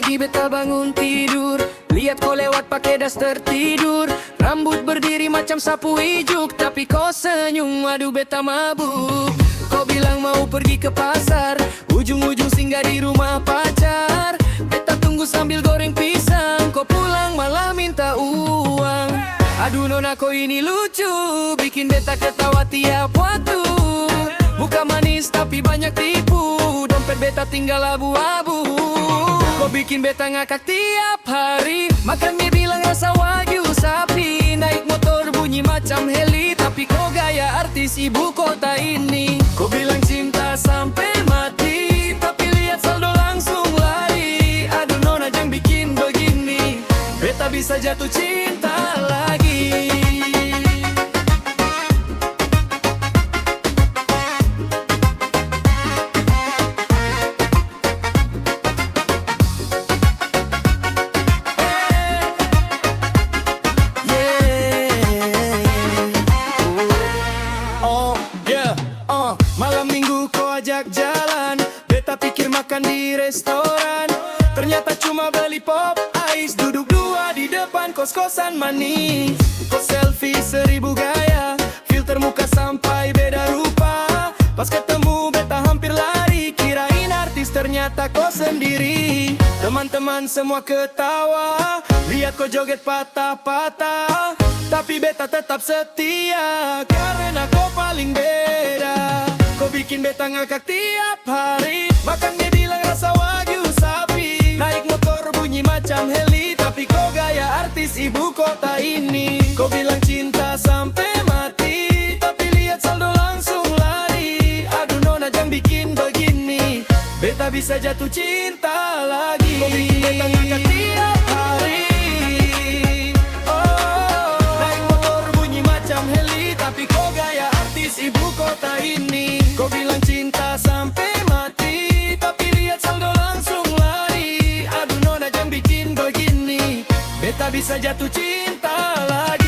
Pagi beta bangun tidur, lihat kau lewat pakai daster tidur. Rambut berdiri macam sapu ijuk, tapi kau senyum, aduh beta mabuk. Kau bilang mau pergi ke pasar, ujung-ujung singgah di rumah pacar. Beta tunggu sambil goreng pisang, kau pulang malah minta uang. Aduh nona kau ini lucu, bikin beta ketawa tiap waktu. Bukan manis tapi banyak tipu, dompet beta tinggal abu-abu. Kau bikin beta ngakak tiap hari, makan mie bilang rasa wagyu sapi. Naik motor bunyi macam heli, tapi kau gaya artis ibu kota ini. Kau bilang cinta sampai mati, tapi lihat saldo langsung lari. Aduh nona jangan bikin begini, beta bisa jatuh cinta lagi. Malam minggu kau ajak jalan, beta pikir makan di restoran. Ternyata cuma beli pop ice, duduk dua di depan kos-kosan manis. Kau selfie 1000 gaya, filter muka sampai beda rupa. Pas ketemu beta hampir lari, kirain artis ternyata kau sendiri. Teman-teman semua ketawa, lihat kau joget patah-patah. Tapi beta tetap setia, karena kau paling beda. Kau bikin beta ngakak tiap hari, makan mie bilang rasa wagyu sapi. Naik motor bunyi macam heli, tapi kau gaya artis ibu kota ini. Kau bilang cinta sampai mati, tapi lihat saldo langsung lari. Aduh nona jangan bikin begini, beta bisa jatuh cinta lagi. Kau bikin beta ngakak tiap hari, naik motor bunyi macam heli, tapi kau gaya artis ibu kota ini. Kau bilang cinta sampai mati, tapi lihat saldo langsung lari. Aduh nona jangan bikin begini, beta bisa jatuh cinta lagi.